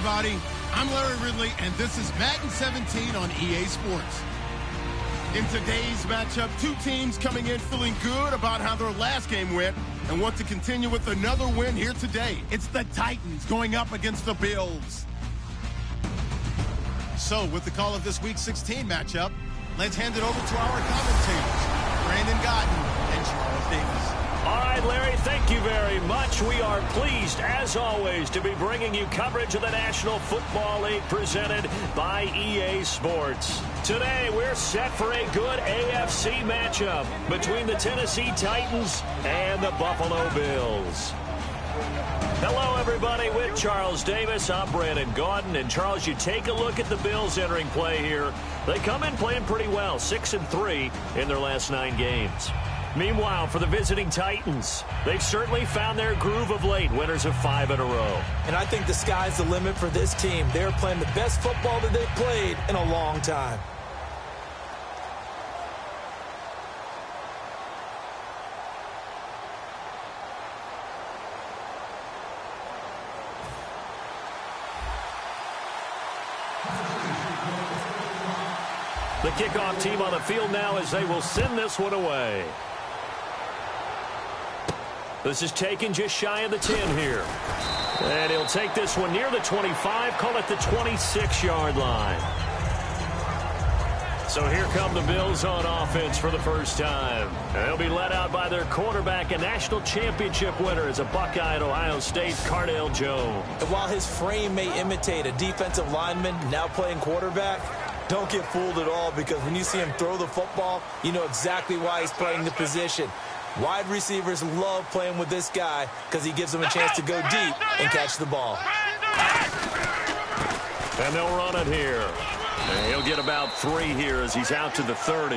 everybody. I'm Larry Ridley, and this is Madden 17 on EA Sports. In today's matchup, two teams coming in feeling good about how their last game went and want to continue with another win here today. It's the Titans going up against the Bills. So, with the call of this Week 16 matchup, let's hand it over to our commentators, Brandon Godden and Charles Davis. All right, Larry, thank you very much. We are pleased, as always, to be bringing you coverage of the National Football League presented by EA Sports. Today, we're set for a good AFC matchup between the Tennessee Titans and the Buffalo Bills. Hello, everybody. With Charles Davis, I'm Brandon Gaudin. And, Charles, you take a look at the Bills entering play here. They come in playing pretty well, 6-3 in their last 9 games. Meanwhile, for the visiting Titans, they've certainly found their groove of late, winners of 5 in a row. And I think the sky's the limit for this team. They're playing the best football that they've played in a long time. The kickoff team on the field now as they will send this one away. This is taken just shy of the 10 here. And he'll take this one near the 25, call it the 26-yard line. So here come the Bills on offense for the first time. They'll be led out by their quarterback, a national championship winner as a Buckeye at Ohio State, Cardale Jones. And while his frame may imitate a defensive lineman now playing quarterback, don't get fooled at all, because when you see him throw the football, you know exactly why he's playing the position. Wide receivers love playing with this guy because he gives them a chance to go deep and catch the ball. And they'll run it here. And he'll get about 3 here as he's out to the 30.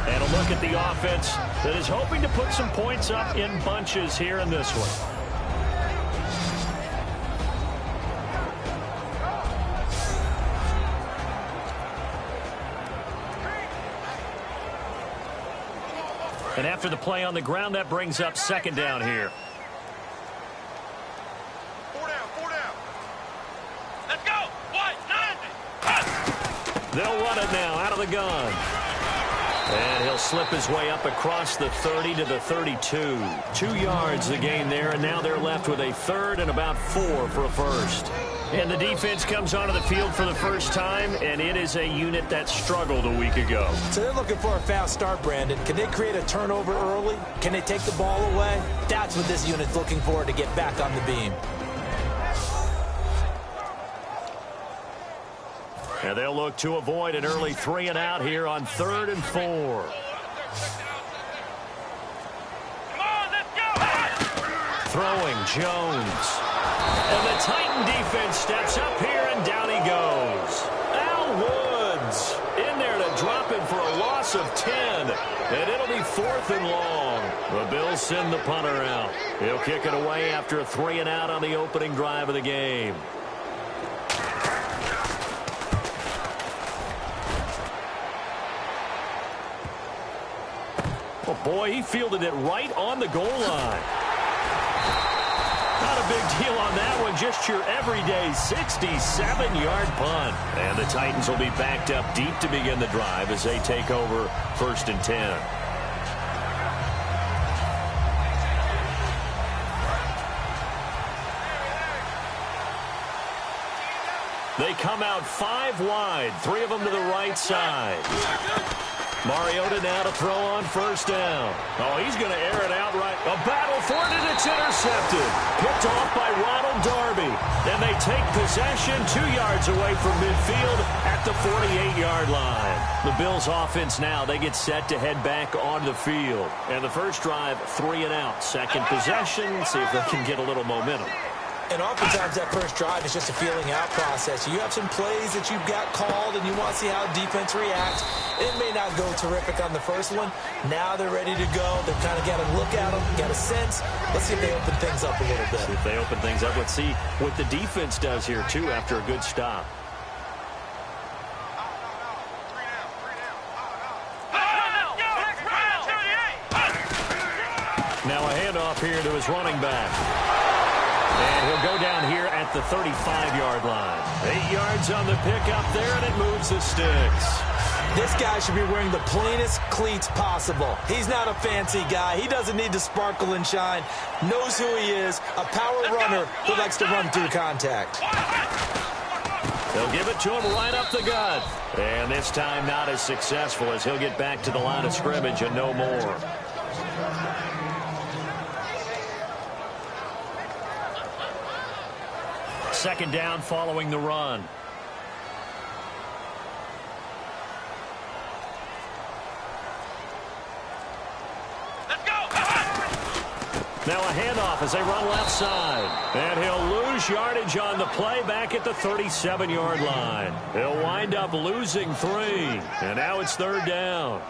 And a look at the offense that is hoping to put some points up in bunches here in this one. And after the play on the ground, that brings up second down here. 4 down. Let's go. 1, 90. They'll run it now out of the gun. And he'll slip his way up across the 30 to the 32. 2 yards the gain there, and now they're left with a third and about 4 for a first. And the defense comes onto the field for the first time, and it is a unit that struggled a week ago. So they're looking for a fast start, Brandon. Can they create a turnover early? Can they take the ball away? That's what this unit's looking for to get back on the beam. And they'll look to avoid an early 3 and out here on 3rd and 4. Come on, let's go. Throwing Jones. And the Titan defense steps up here, and down he goes. Al Woods in there to drop him for a loss of 10. And it'll be 4th and long. The Bills send the punter out. He'll kick it away after a 3 and out on the opening drive of the game. Oh, boy, he fielded it right on the goal line. Not a big deal on that one, just your everyday 67-yard punt. And the Titans will be backed up deep to begin the drive as they take over 1st and 10. They come out 5 wide, 3 of them to the right side. Mariota now to throw on 1st down. Oh, he's going to air it out right. A battle for it, and it's intercepted. Picked off by Ronald Darby. And they take possession 2 yards away from midfield at the 48-yard line. The Bills offense now, they get set to head back on the field. And the first drive, 3 and out. Second possession, see if they can get a little momentum. And oftentimes that first drive is just a feeling out process. You have some plays that you've got called and you want to see how defense reacts. It may not go terrific on the first one. Now they're ready to go. They've kind of got to look at them, got a sense. Let's see if they open things up a little bit. See if they open things up. Let's see what the defense does here, too, after a good stop. Now a handoff off here to his running back. And he'll go down here at the 35-yard line. 8 yards on the pickup there, and it moves the sticks. This guy should be wearing the plainest cleats possible. He's not a fancy guy. He doesn't need to sparkle and shine. Knows who he is, a power runner who likes to run through contact. They'll give it to him right up the gut. And this time not as successful as he'll get back to the line of scrimmage and no more. Second down following the run. Now a handoff as they run left side. And he'll lose yardage on the play back at the 37-yard line. He'll wind up losing 3. And now it's third down.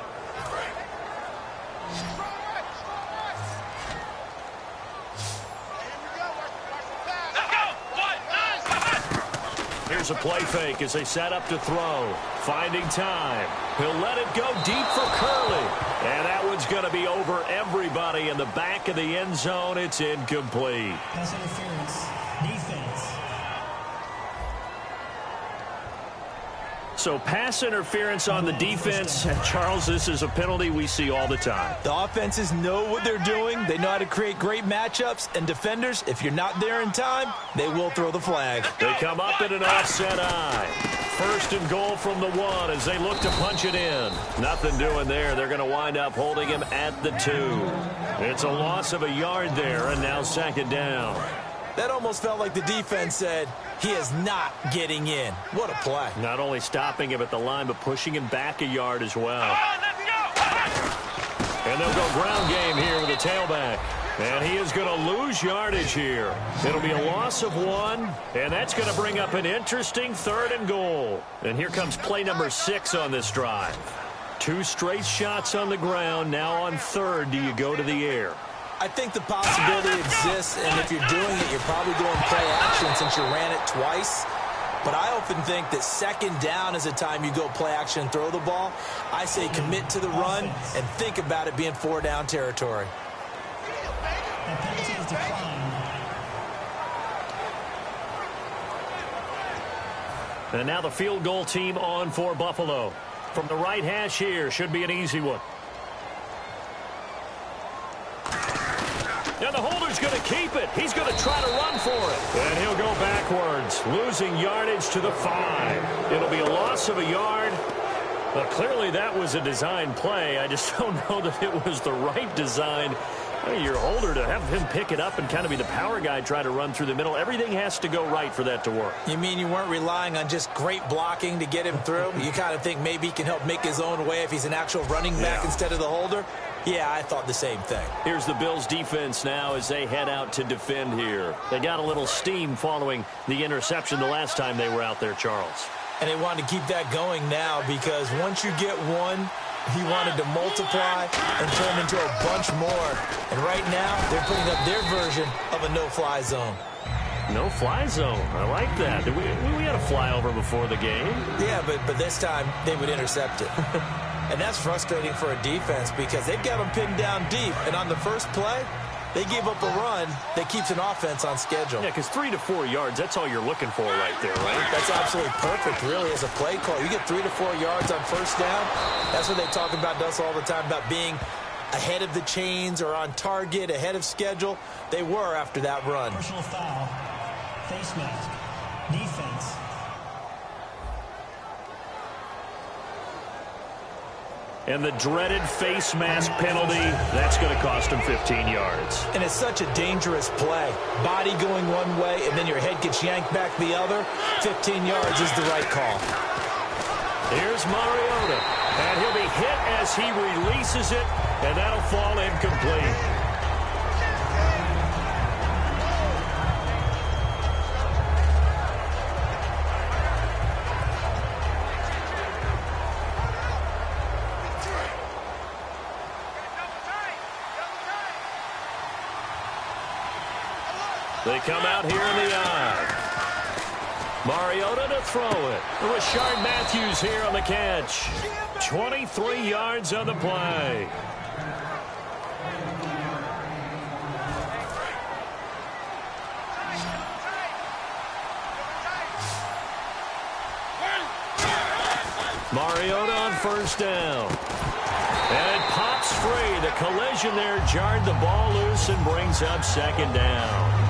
Here's a play fake as they set up to throw. Finding time. He'll let it go deep for Curley. And that one's going to be over everybody in the back of the end zone. It's incomplete. Pass interference. Defense. So pass interference on the defense. Charles, this is a penalty we see all the time. The offenses know what they're doing. They know how to create great matchups. And defenders, if you're not there in time, they will throw the flag. They come up in an offset eye. First and goal from the 1 as they look to punch it in. Nothing doing there. They're going to wind up holding him at the 2. It's a loss of a yard there, and now second down. That almost felt like the defense said, he is not getting in. What a play. Not only stopping him at the line, but pushing him back a yard as well. And they'll go ground game here with a tailback. And he is going to lose yardage here. It'll be a loss of 1, and that's going to bring up an interesting third and goal. And here comes play number 6 on this drive. 2 straight shots on the ground. Now on third, do you go to the air? I think the possibility exists, and if you're doing it, you're probably going play action since you ran it twice. But I often think that second down is a time you go play action and throw the ball. I say commit to the run and think about it being 4-down territory. The penalty is declined. And now the field goal team on for Buffalo. From the right hash here, should be an easy one. And the holder's going to keep it. He's going to try to run for it. And he'll go backwards, losing yardage to the 5. It'll be a loss of a yard. But clearly that was a design play. I just don't know that it was the right design. Your holder to have him pick it up and kind of be the power guy try to run through the middle. Everything has to go right for that to work. You mean you weren't relying on just great blocking to get him through? You kind of think maybe he can help make his own way if he's an actual running back instead of the holder? Yeah, I thought the same thing. Here's the Bills defense now as they head out to defend here. They got a little steam following the interception the last time they were out there, Charles. And they wanted to keep that going now because once you get one, he wanted to multiply and turn into a bunch more. And right now, they're putting up their version of a no-fly zone. No-fly zone. I like that. We had a flyover before the game. Yeah, but this time they would intercept it. And that's frustrating for a defense because they've got them pinned down deep. And on the first play, they gave up a run that keeps an offense on schedule. Yeah, because 3 to 4 yards, that's all you're looking for right there, right? That's absolutely perfect, really, as a play call. You get 3 to 4 yards on first down. That's what they talk about to us all the time, about being ahead of the chains or on target, ahead of schedule. They were after that run. Personal foul. Face mask. Defense. And the dreaded face mask penalty, that's going to cost him 15 yards. And it's such a dangerous play. Body going one way, and then your head gets yanked back the other. 15 yards is the right call. Here's Mariota. And he'll be hit as he releases it, and that'll fall incomplete. They come out here in the eye. Mariota to throw it. Rashard Matthews here on the catch. 23 yards on the play. Mariota on first down. And it pops free. The collision there jarred the ball loose and brings up second down.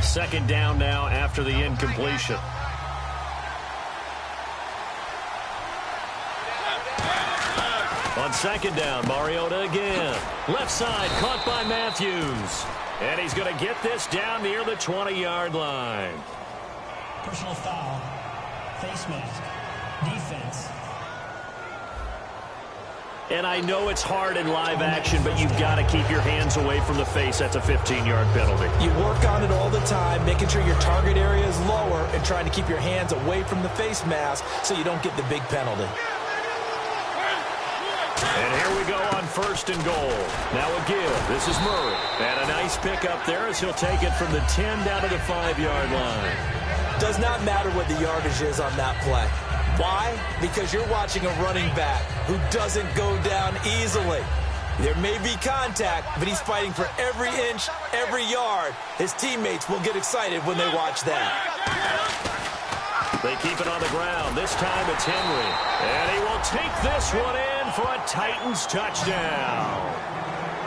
Second down now after the incompletion. On second down, Mariota again. Left side, caught by Matthews. And he's going to get this down near the 20-yard line. Personal foul. Face mask. Defense. And I know it's hard in live action, but you've got to keep your hands away from the face. That's a 15-yard penalty. You work on it all the time, making sure your target area is lower and trying to keep your hands away from the face mask so you don't get the big penalty. And here we go on first and goal. Now a give. This is Murray. And a nice pick up there as he'll take it from the 10 down to the 5-yard line. Does not matter what the yardage is on that play. Why? Because you're watching a running back who doesn't go down easily. There may be contact, but he's fighting for every inch, every yard. His teammates will get excited when they watch that. They keep it on the ground. This time it's Henry. And he will take this one in for a Titans touchdown.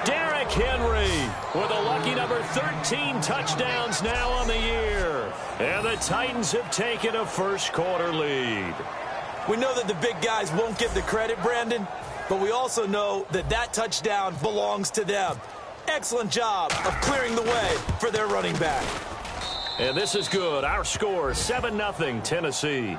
Derrick Henry with a lucky number 13 touchdowns now on the year. And the Titans have taken a first-quarter lead. We know that the big guys won't get the credit, Brandon, but we also know that that touchdown belongs to them. Excellent job of clearing the way for their running back. And this is good. Our score, 7-0 Tennessee.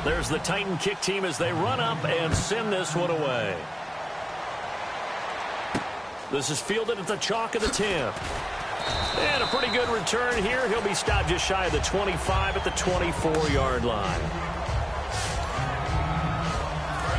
There's the Titan kick team as they run up and send this one away. This is fielded at the chalk of the 10. And a pretty good return here. He'll be stopped just shy of the 25 at the 24-yard line.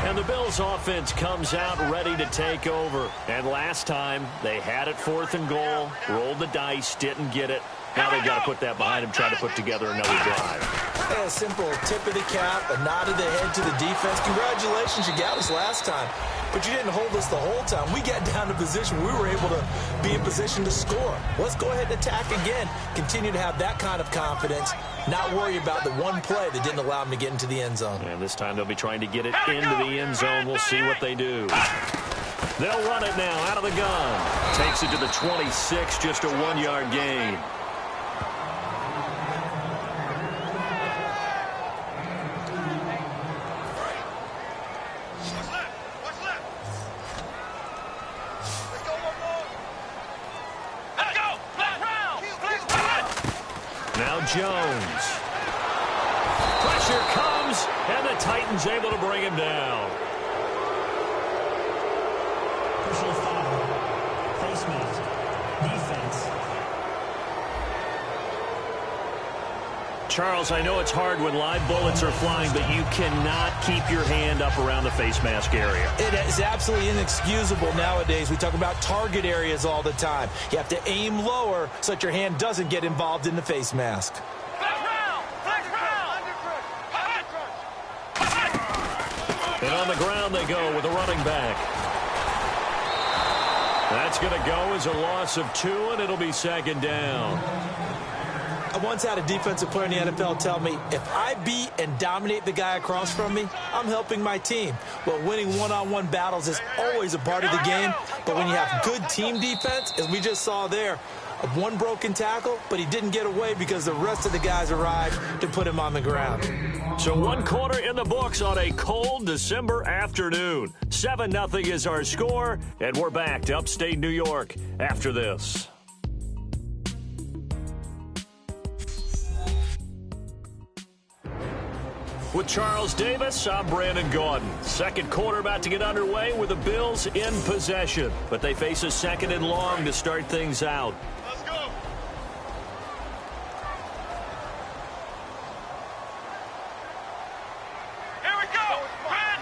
And the Bills offense comes out ready to take over. And last time they had it 4th and goal, rolled the dice, didn't get it. Now they've got to put that behind them, try to put together another drive. A simple tip of the cap, a nod of the head to the defense. Congratulations, you got us last time. But you didn't hold us the whole time. We got down to position. We were able to be in position to score. Let's go ahead and attack again. Continue to have that kind of confidence. Not worry about the one play that didn't allow them to get into the end zone. And this time they'll be trying to get it into the end zone. We'll see what they do. They'll run it now out of the gun. Takes it to the 26, just a 1-yard gain. Jones. Pressure comes, and the Titans able to bring him down. Personal foul. Face mask. Defense. Charles, I know it's hard when live bullets are flying, but you cannot keep your hand up around the face mask area. It is absolutely inexcusable nowadays. We talk about target areas all the time. You have to aim lower so that your hand doesn't get involved in the face mask. And on the ground they go with a running back. That's going to go as a loss of 2, and it'll be second down. I once had a defensive player in the NFL tell me, if I beat and dominate the guy across from me, I'm helping my team. Well, winning one-on-one battles is always a part of the game, but when you have good team defense, as we just saw there, one broken tackle, but he didn't get away because the rest of the guys arrived to put him on the ground. So 1 quarter in the books on a cold December afternoon. 7-0 is our score, and we're back to upstate New York after this. With Charles Davis, I'm Brandon Gaudin. Second quarter about to get underway with the Bills in possession. But they face a second and long to start things out. Let's go. Here we go. Brand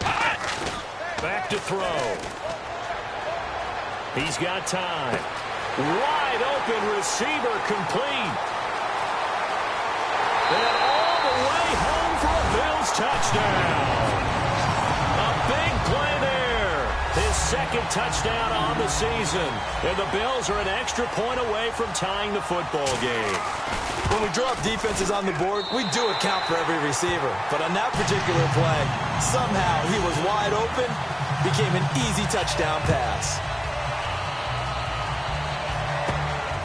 38. Back to throw. He's got time. Wide open receiver complete. And all the way home for a Bills touchdown. A big play there. His second touchdown on the season. And the Bills are an extra point away from tying the football game. When we draw up defenses on the board, we do account for every receiver. But on that particular play, somehow he was wide open, became an easy touchdown pass.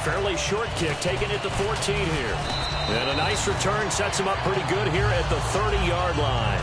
Fairly short kick, taking it to 14 here. And a nice return sets him up pretty good here at the 30-yard line.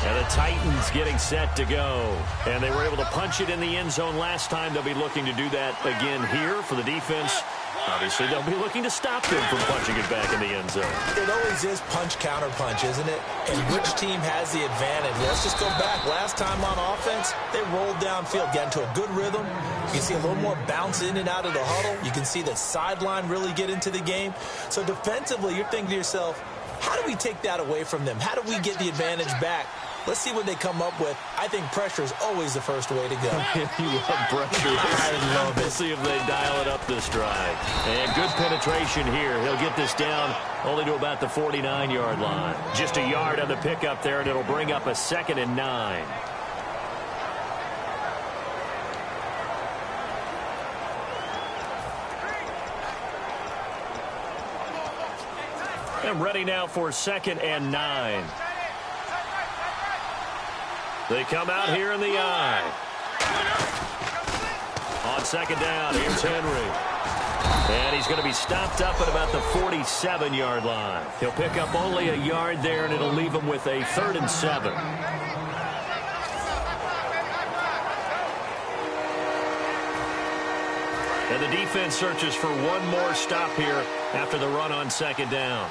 And the Titans getting set to go. And they were able to punch it in the end zone last time. They'll be looking to do that again here for the defense. Obviously, they'll be looking to stop them from punching it back in the end zone. It always is punch-counter-punch, isn't it? And which team has the advantage? Let's just go back. Last time on offense, they rolled downfield, got into a good rhythm. You can see a little more bounce in and out of the huddle. You can see the sideline really get into the game. So defensively, you're thinking to yourself, how do we take that away from them? How do we get the advantage back? Let's see what they come up with. I think pressure is always the first way to go. You love pressure. I love it. We'll see if they dial it up this drive. And good penetration here. He'll get this down only to about the 49-yard line. Just a yard on the pickup there, and it'll bring up a 2nd and 9. And ready now for 2nd and 9. They come out here in the eye. On 2nd down, here's Henry. And he's going to be stopped up at about the 47-yard line. He'll pick up only a yard there, and it'll leave him with a 3rd and 7. And the defense searches for one more stop here after the run on 2nd down.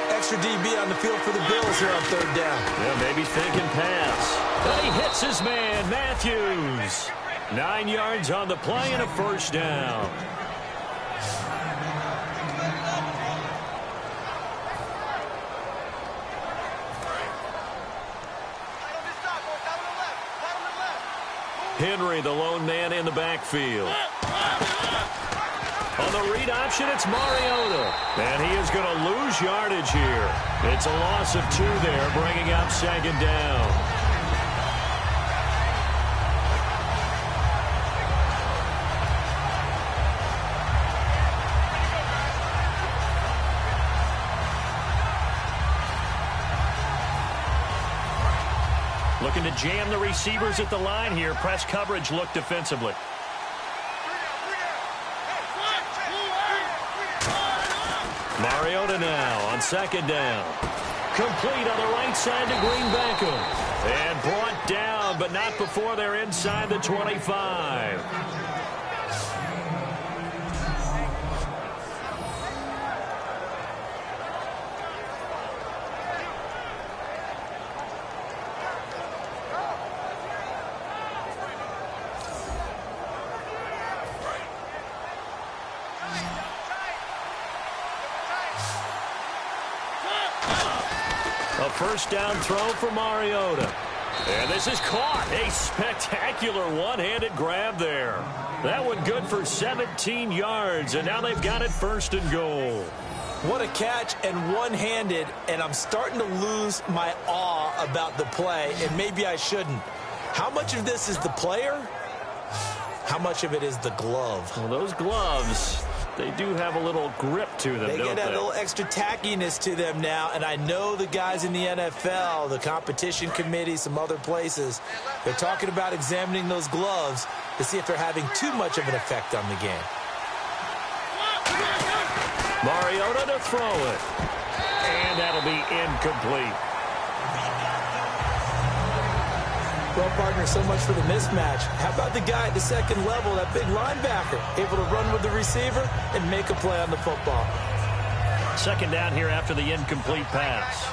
Extra DB on the field for the Bills here on 3rd down. Yeah, maybe thinking pass. And he hits his man, Matthews. 9 yards on the play and a 1st down. Henry, the lone man in the backfield. On the read option, it's Mariota. And he is going to lose yardage here. It's a loss of 2 there, bringing up 2nd down. Looking to jam the receivers at the line here. Press coverage look defensively. Mariota now on 2nd down. Complete on the right side to Green Beckham. And brought down, but not before they're inside the 25. A 1st down throw for Mariota. And this is caught. A spectacular one-handed grab there. That one good for 17 yards, and now they've got it 1st and goal. What a catch, and one-handed, and I'm starting to lose my awe about the play, and maybe I shouldn't. How much of this is the player? How much of it is the glove? Well, those gloves, they do have a little grip to them, They don't get they? a little extra tackiness to them now, and I know the guys in the NFL, the competition committee, some other places, they're talking about examining those gloves to see if they're having too much of an effect on the game. Mariota to throw it. And that'll be incomplete. Well, partner, so much for the mismatch. How about the guy at the 2nd level, that big linebacker, able to run with the receiver and make a play on the football? 2nd down here after the incomplete pass.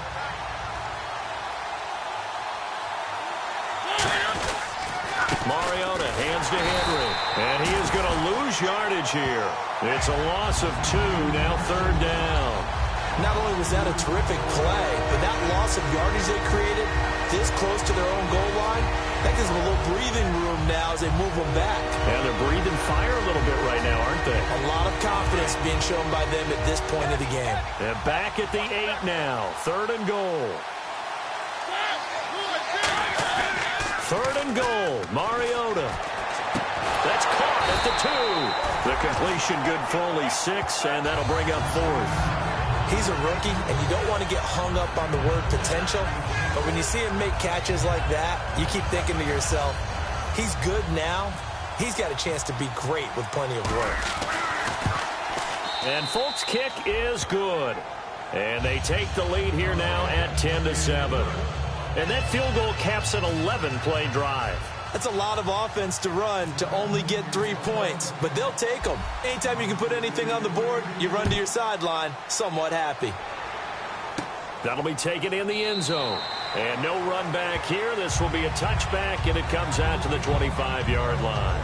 Mariota hands to Henry. And he is going to lose yardage here. It's a loss of 2, now 3rd down. Not only was that a terrific play, but that loss of yardage they created this close to their own goal line, that gives them a little breathing room now as they move them back. And they're breathing fire a little bit right now, aren't they? A lot of confidence being shown by them at this point of the game. They're back at the 8 now. 3rd and goal. 3rd and goal. Mariota. That's caught at the 2. The completion good for only 6, and that'll bring up 4th. He's a rookie, and you don't want to get hung up on the word potential. But when you see him make catches like that, you keep thinking to yourself, he's good now. He's got a chance to be great with plenty of work. And Folk's kick is good. And they take the lead here now at 10-7. And that field goal caps an 11-play drive. That's a lot of offense to run to only get 3 points, but they'll take them. Anytime you can put anything on the board, you run to your sideline, somewhat happy. That'll be taken in the end zone. And no run back here. This will be a touchback, and it comes out to the 25-yard line.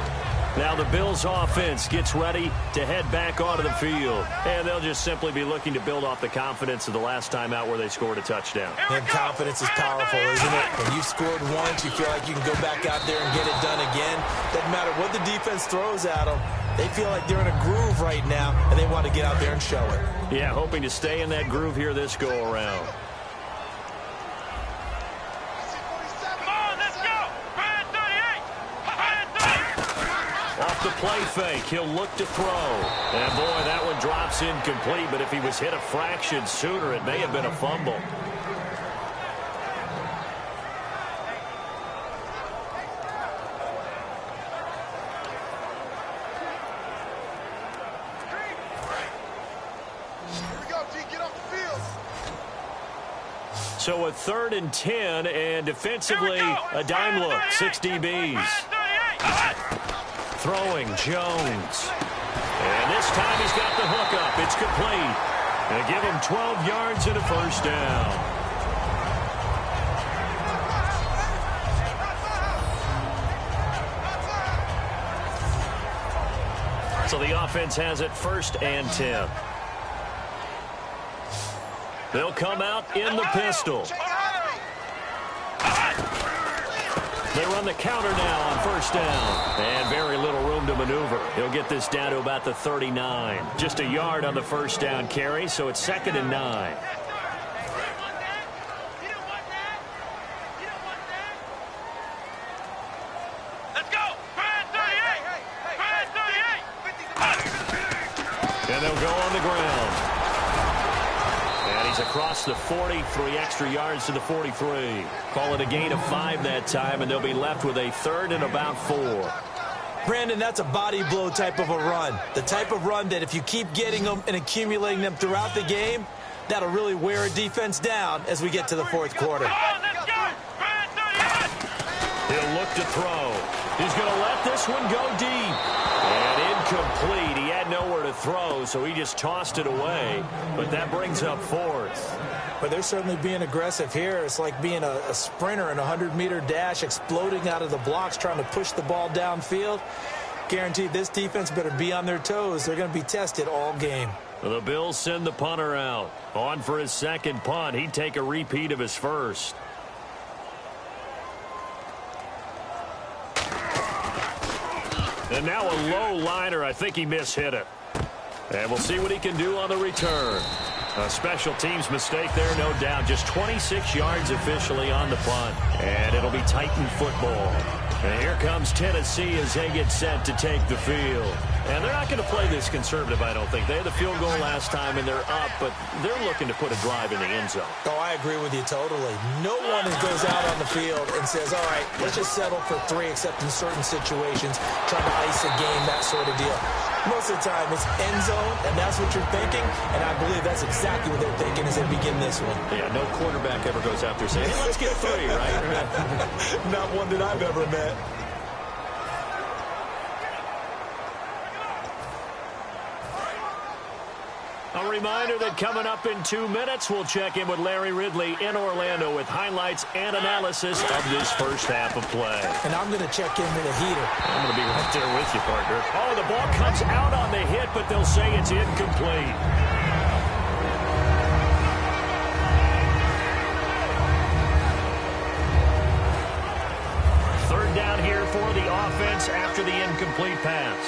Now the Bills offense gets ready to head back onto the field. And they'll just simply be looking to build off the confidence of the last time out where they scored a touchdown. And confidence is powerful, isn't it? When you've scored once, you feel like you can go back out there and get it done again. Doesn't matter what the defense throws at them. They feel like they're in a groove right now, and they want to get out there and show it. Yeah, hoping to stay in that groove here this go-around. Off the play fake, he'll look to throw. And boy, that one drops incomplete, but if he was hit a fraction sooner, it may have been a fumble. Here we go, D, get off the field. So a 3rd and 10, and defensively, a dime look, 6 DBs. Throwing, Jones. And this time he's got the hook up. It's complete. They give him 12 yards and a first down. So the offense has it 1st and 10. They'll come out in the pistol. They run the counter now on 1st down. And very little room to maneuver. He'll get this down to about the 39. Just a yard on the 1st down carry, so it's 2nd and 9. Let's go. 38. And they'll go on the ground. And he's across the 40, 3 extra yards to the 43. Call it a gain of 5 that time, and they'll be left with a 3rd and about 4. Brandon, that's a body blow type of a run. The type of run that if you keep getting them and accumulating them throughout the game, that'll really wear a defense down as we get to the 4th quarter. He'll look to throw. He's going to let this one go deep. And incomplete. He had nowhere to throw, so he just tossed it away. But that brings up 4th. But they're certainly being aggressive here. It's like being a sprinter in a 100-meter dash, exploding out of the blocks, trying to push the ball downfield. Guaranteed this defense better be on their toes. They're going to be tested all game. The Bills send the punter out. On for his 2nd punt. He'd take a repeat of his 1st. And now a low liner. I think he mishit it. And we'll see what he can do on the return. A special teams mistake there, no doubt. Just 26 yards officially on the punt. And it'll be Titan football. And here comes Tennessee as they get set to take the field. And they're not going to play this conservative, I don't think. They had the field goal last time, and they're up, but they're looking to put a drive in the end zone. Oh, I agree with you totally. No one goes out on the field and says, all right, let's just settle for 3, except in certain situations, trying to ice a game, that sort of deal. Most of the time, it's end zone, and that's what you're thinking, and I believe that's exactly what they're thinking as they begin this one. Yeah, no quarterback ever goes out there saying, hey, let's get 3, right? Not one that I've ever met. A reminder that coming up in 2 minutes, we'll check in with Larry Ridley in Orlando with highlights and analysis of this first half of play. And I'm going to check in with a heater. I'm going to be right there with you, partner. Oh, the ball comes out on the hit, but they'll say it's incomplete. down here for the offense after the incomplete pass.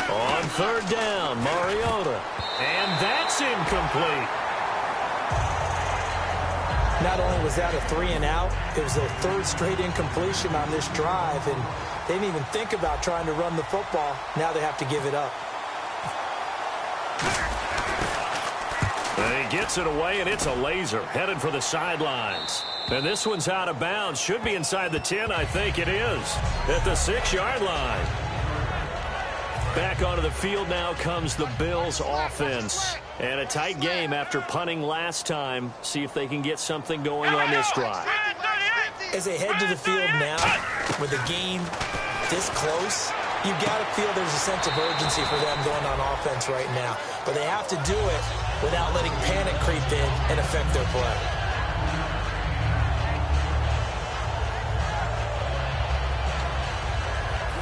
On third down, Mariota. And that's incomplete. Not only was that a 3-and-out, it was their third straight incompletion on this drive, and they didn't even think about trying to run the football. Now they have to give it up. And he gets it away, and it's a laser headed for the sidelines. And this one's out of bounds. Should be inside the 10, I think it is, at the 6-yard line. Back onto the field now comes the Bills offense. And a tight game after punting last time. See if they can get something going on this drive. As they head to the field now, with the game this close, you've got to feel there's a sense of urgency for them going on offense right now. But they have to do it without letting panic creep in and affect their play.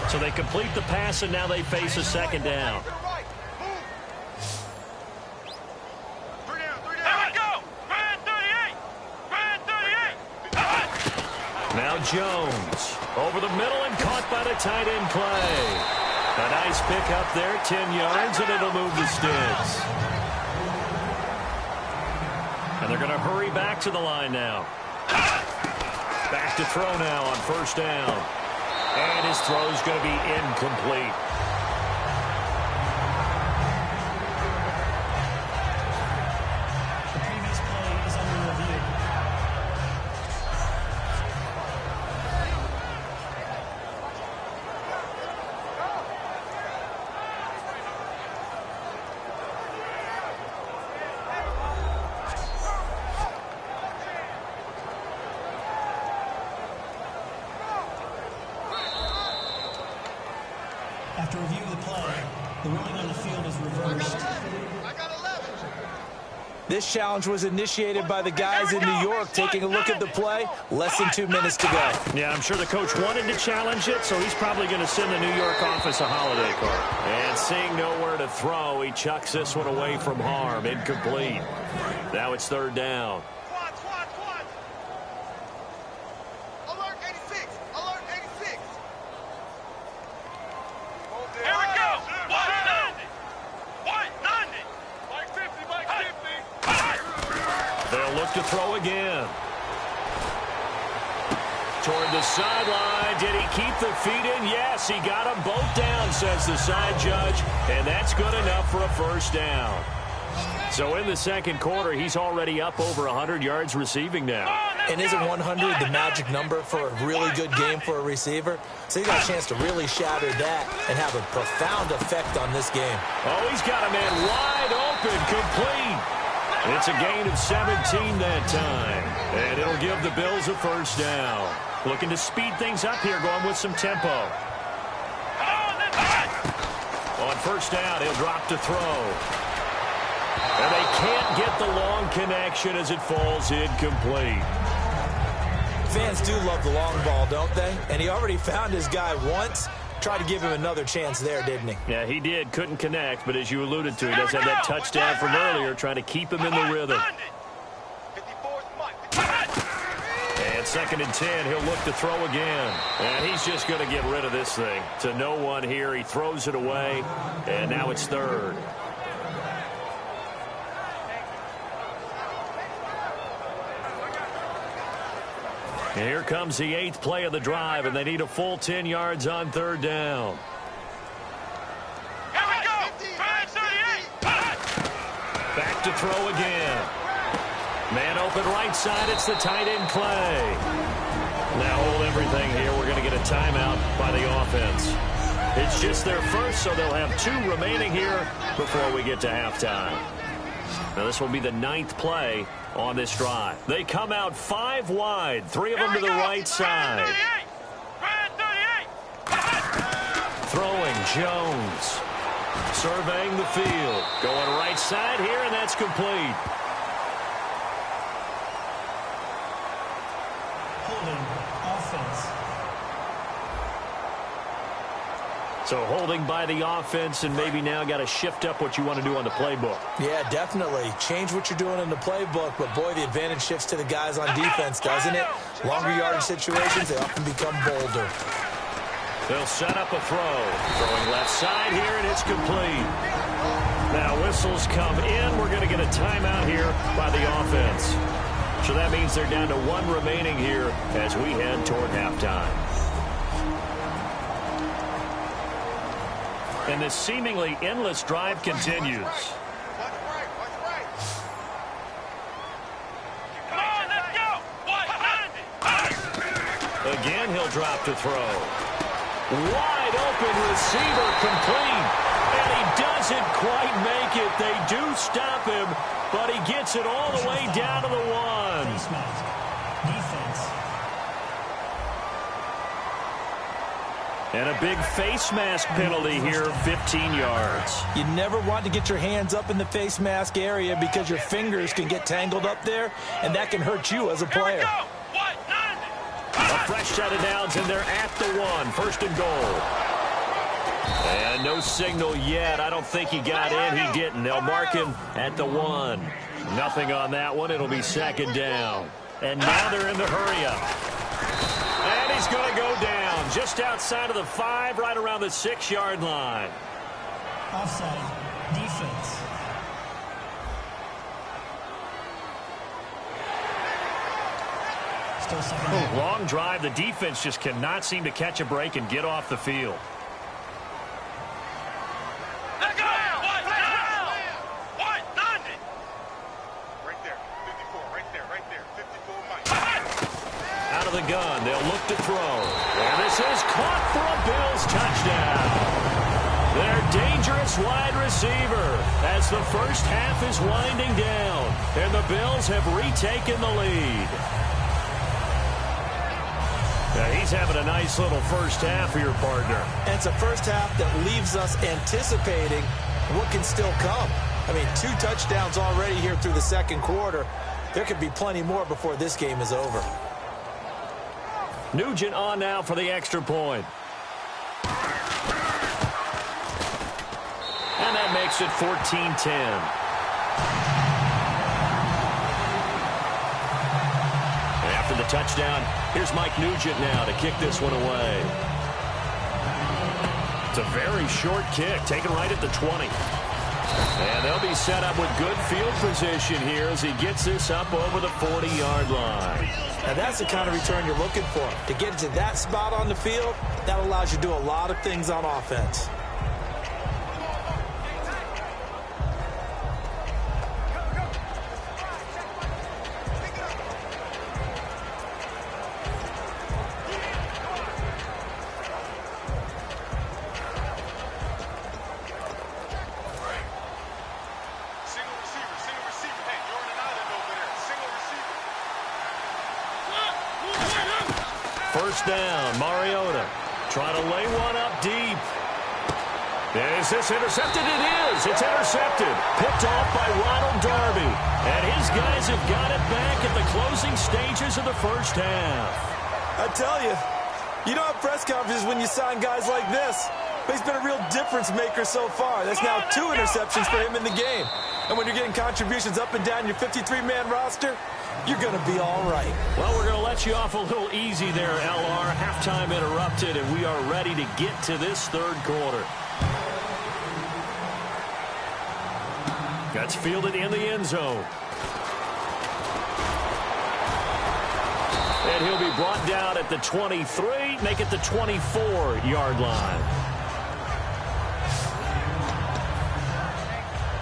So they complete the pass, and now they face a second down. Now Jones over the middle and caught by the tight end Clay. A nice pick up there, 10 yards, and it'll move the sticks. And they're going to hurry back to the line now. Back to throw now on first down. And his throw's going to be incomplete. The previous play is under review. After review of the play, the ruling on the field is reversed. This challenge was initiated by the guys in New York. Taking a look at the play, less than 2 minutes to go. Yeah, I'm sure the coach wanted to challenge it, so he's probably going to send the New York office a holiday card. And seeing nowhere to throw, he chucks this one away from harm. Incomplete. Now it's third down. Alert 86! Alert 86! Here we go! 190! 190! Mike 50, Mike 50! They'll look to throw again. Toward the sideline. Did he keep the feet in? Yes, he got them both down, says the side judge. And that's good enough for a first down. So in the second quarter, he's already up over 100 yards receiving now. And isn't 100 the magic number for a really good game for a receiver? So he got a chance to really shatter that and have a profound effect on this game. Oh, he's got a man wide open, complete. It's a gain of 17 that time. And it'll give the Bills a first down. Looking to speed things up here, going with some tempo. On first down, he'll drop to throw. And they can't get the long connection as it falls incomplete. Fans do love the long ball, don't they? And he already found his guy once. Tried to give him another chance there, didn't he? Yeah, he did. Couldn't connect, but as you alluded to, he does have that touchdown from earlier, trying to keep him in the rhythm. And second and 10, he'll look to throw again. And he's just going to get rid of this thing. To no one here, he throws it away, and now it's third. And here comes the 8th play of the drive, and they need a full 10 yards on third down. Here we go! 38! Back to throw again. Man open right side, it's the tight end Clay. Now hold everything here. We're going to get a timeout by the offense. It's just their first, so they'll have 2 remaining here before we get to halftime. Now this will be the 9th play on this drive. They come out 5 wide, 3 of them to the right side. Throwing Jones. Surveying the field. Going right side here, and that's complete. Holding offense. So holding by the offense, and maybe now got to shift up what you want to do on the playbook. Yeah, definitely. Change what you're doing in the playbook, but boy, the advantage shifts to the guys on defense, doesn't it? Longer yardage situations, they often become bolder. They'll set up a throw. Throwing left side here, and it's complete. Now whistles come in. We're going to get a timeout here by the offense. So that means they're down to 1 remaining here as we head toward halftime. And this seemingly endless drive continues. Come on, let's go. Again, he'll drop to throw. Wide open receiver complete. And he doesn't quite make it. They do stop him, but he gets it all the way down to the 1. Defense. And a big face mask penalty here, 15 yards. You never want to get your hands up in the face mask area because your fingers can get tangled up there, and that can hurt you as a player. A fresh set of downs, and they're at the 1. First and goal. And no signal yet. I don't think he got in. He didn't. They'll mark him at the 1. Nothing on that one. It'll be second down. And now they're in the hurry-up. And he's going to go down just outside of the 5, right around the 6-yard line. Offside. Defense. Still second down. Long drive. The defense just cannot seem to catch a break and get off the field. Out of the gun, they'll look to throw. And this is caught for a Bills touchdown. Their dangerous wide receiver as the first half is winding down. And the Bills have retaken the lead. Now he's having a nice little first half here, partner. And it's a first half that leaves us anticipating what can still come. I mean, 2 touchdowns already here through the second quarter. There could be plenty more before this game is over. Nugent on now for the extra point. And that makes it 14-10. After the touchdown, here's Mike Nugent now to kick this one away. It's a very short kick, taken right at the 20. And they'll be set up with good field position here as he gets this up over the 40-yard line. And that's the kind of return you're looking for. To get to that spot on the field, that allows you to do a lot of things on offense. First down, Mariota trying to lay one up deep. Is this intercepted? It is. It's intercepted. Picked off by Ronald Darby. And his guys have got it back at the closing stages of the first half. I tell you, you don't have press conferences when you sign guys like this. But he's been a real difference maker so far. That's now 2 interceptions for him in the game. And when you're getting contributions up and down your 53-man roster, you're going to be all right. Well, we're going to let you off a little easy there, LR. Halftime interrupted, and we are ready to get to this third quarter. That's fielded in the end zone. And he'll be brought down at the 23, make it the 24-yard line.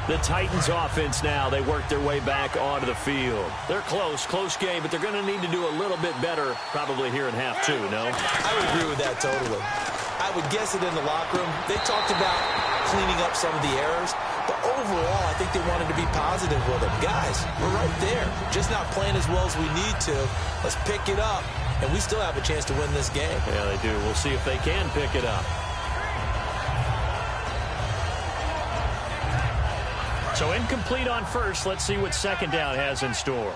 The Titans offense now, they work their way back onto the field. They're close game, but they're going to need to do a little bit better probably here in half 2, no? I would agree with that totally. I would guess it in the locker room. They talked about cleaning up some of the errors, but overall, I think they wanted to be positive with them. Guys, we're right there. Just not playing as well as we need to. Let's pick it up, and we still have a chance to win this game. Yeah, they do. We'll see if they can pick it up. So incomplete on first. Let's see what second down has in store.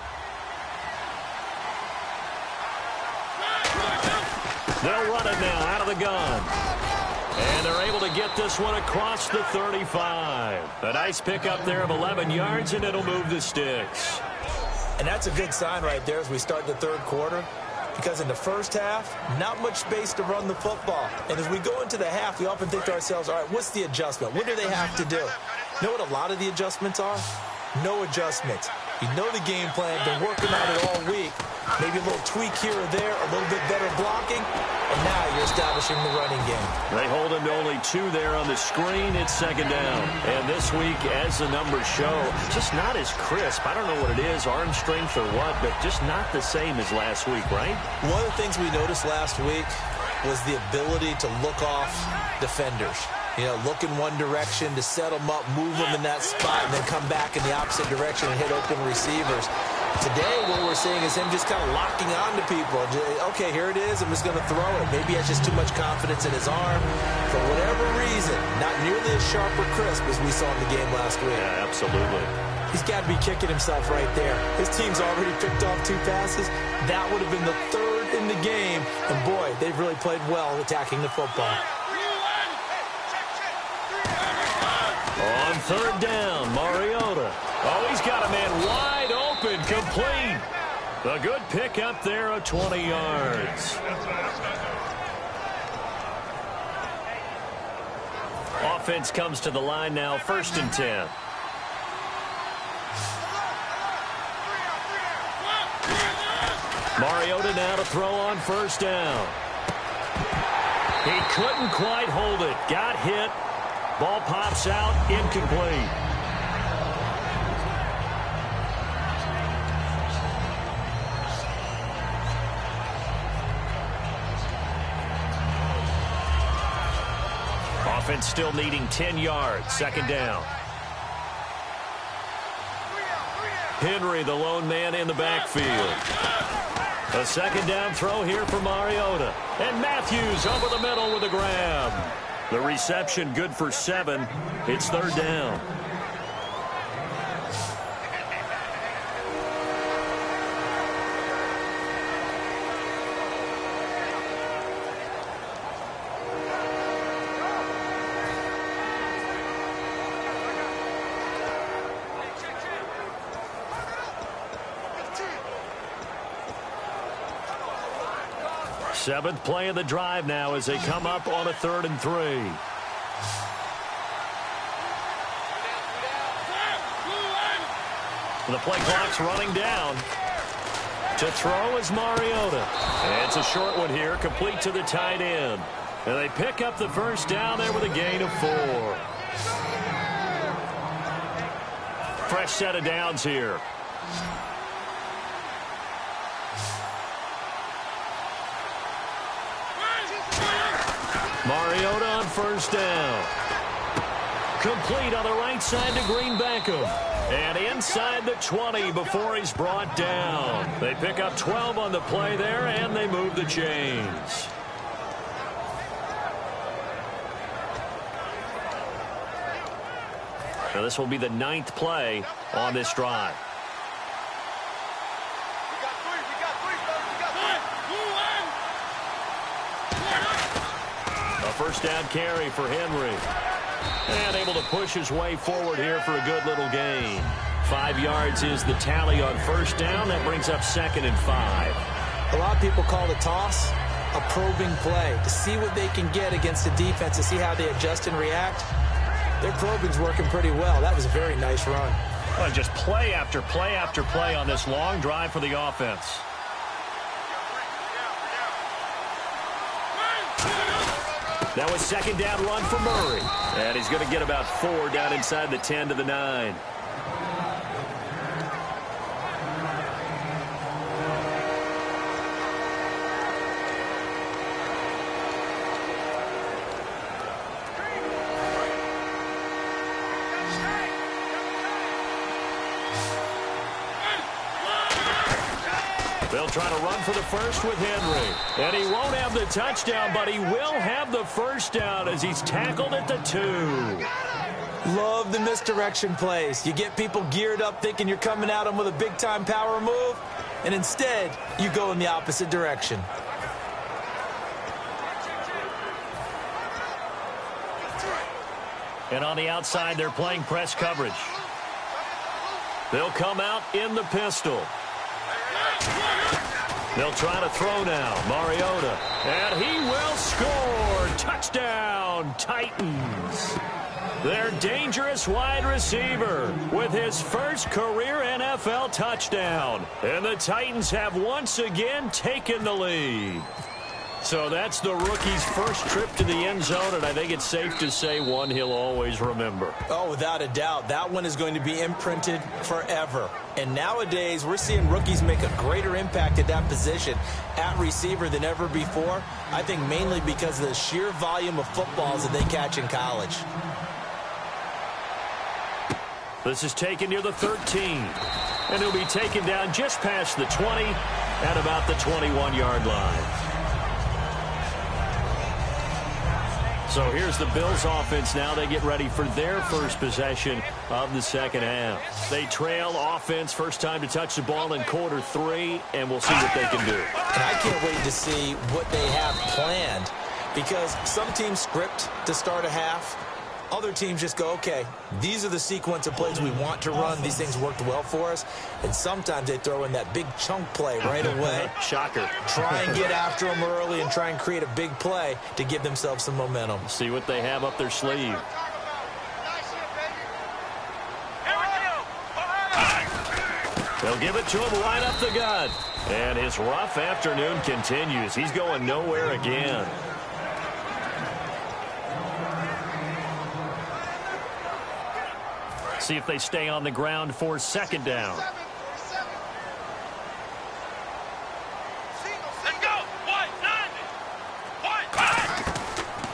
They'll run it now out of the gun. And they're able to get this one across the 35. A nice pickup there of 11 yards, and it'll move the sticks. And that's a good sign right there as we start the third quarter. Because in the first half, not much space to run the football. And as we go into the half, we often think to ourselves, all right, what's the adjustment? What do they have to do? You know what a lot of the adjustments are? No adjustments. You know the game plan, been working on it all week. Maybe a little tweak here or there, a little bit better blocking, and now you're establishing the running game. They hold him to only 2 there on the screen. It's second down. And this week, as the numbers show, just not as crisp. I don't know what it is, arm strength or what, but just not the same as last week, right? One of the things we noticed last week was the ability to look off defenders. You know, look in one direction to set them up, move them in that spot, and then come back in the opposite direction and hit open receivers. Today, what we're seeing is him just kind of locking on to people. Okay, here it is. I'm just going to throw it. Maybe he has just too much confidence in his arm. For whatever reason, not nearly as sharp or crisp as we saw in the game last week. Yeah, absolutely. He's got to be kicking himself right there. His team's already picked off 2 passes. That would have been the 3rd in the game. And, boy, they've really played well attacking the football. On third down, Mariota. Oh, he's got a man wide open, complete. A good pick up there of 20 yards. Offense comes to the line now, 1st and 10. Mariota now to throw on 1st down. He couldn't quite hold it. Got hit. Ball pops out, incomplete. Offense still needing 10 yards, 2nd down. Henry, the lone man in the backfield. A 2nd down throw here for Mariota. And Matthews over the middle with a grab. The reception good for 7. It's 3rd down. Seventh play of the drive now as they come up on a 3rd and 3. The play clock's running down. To throw is Mariota. And it's a short one here, complete to the tight end. And they pick up the 1st down there with a gain of 4. Fresh set of downs here. Mariota on 1st down. Complete on the right side to Green Beckham. And inside the 20 before he's brought down. They pick up 12 on the play there, and they move the chains. Now this will be the 9th play on this drive. First down carry for Henry. And able to push his way forward here for a good little gain. 5 yards is the tally on 1st down. That brings up 2nd and 5. A lot of people call the toss a probing play to see what they can get against the defense, to see how they adjust and react. Their probing's working pretty well. That was a very nice run. Well, just play after play after play on this long drive for the offense. That was 2nd down run for Murray. And he's going to get about 4 down inside the 10 to the 9. They'll try to run for the 1st with Henry. And he won't have the touchdown, but he will have the 1st down as he's tackled at the 2. Love the misdirection plays. You get people geared up thinking you're coming at them with a big-time power move, and instead, you go in the opposite direction. And on the outside, they're playing press coverage. They'll come out in the pistol. They'll try to throw now. Mariota. And he will score. Touchdown, Titans. Their dangerous wide receiver with his first career NFL touchdown. And the Titans have once again taken the lead. So that's the rookie's first trip to the end zone, and I think it's safe to say one he'll always remember. Oh, without a doubt. That one is going to be imprinted forever. And nowadays, we're seeing rookies make a greater impact at that position at receiver than ever before. I think mainly because of the sheer volume of footballs that they catch in college. This is taken near the 13. And he'll be taken down just past the 20 at about the 21-yard line. So here's the Bills offense now. They get ready for their first possession of the second half. They trail offense, first time to touch the ball in quarter 3, and we'll see what they can do. And I can't wait to see what they have planned, because some teams script to start a half. Other teams just go, okay, these are the sequence of plays we want to run. These things worked well for us. And sometimes they throw in that big chunk play right away. Shocker. Try and get after them early and try and create a big play to give themselves some momentum. See what they have up their sleeve. They'll give it to him right up the gut. And his rough afternoon continues. He's going nowhere again. See if they stay on the ground for second down. Let's go.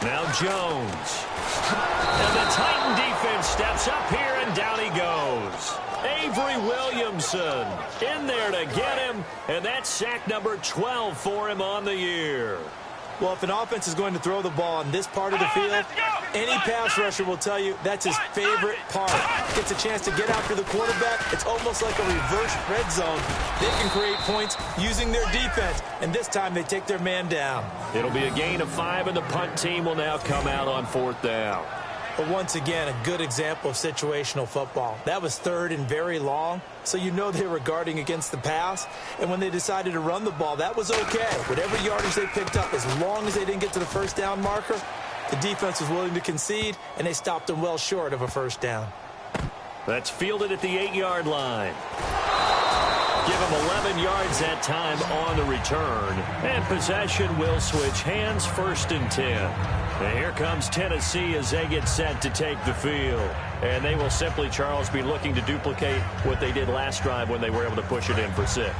Now Jones. And the Titan defense steps up here, and down he goes. Avery Williamson in there to get him, and that's sack number 12 for him on the year. Well, if an offense is going to throw the ball on this part of the field, any pass rusher will tell you that's his favorite part. Gets a chance to get after the quarterback. It's almost like a reverse red zone. They can create points using their defense, and this time they take their man down. It'll be a gain of 5, and the punt team will now come out on 4th down. But once again, a good example of situational football. That was 3rd and very long, so you know they were guarding against the pass. And when they decided to run the ball, that was okay. Whatever yardage they picked up, as long as they didn't get to the first down marker, the defense was willing to concede, and they stopped them well short of a first down. That's fielded at the 8-yard line. Give him 11 yards that time on the return. And possession will switch hands, 1st and 10. And here comes Tennessee as they get set to take the field. And they will simply, Charles, be looking to duplicate what they did last drive when they were able to push it in for 6.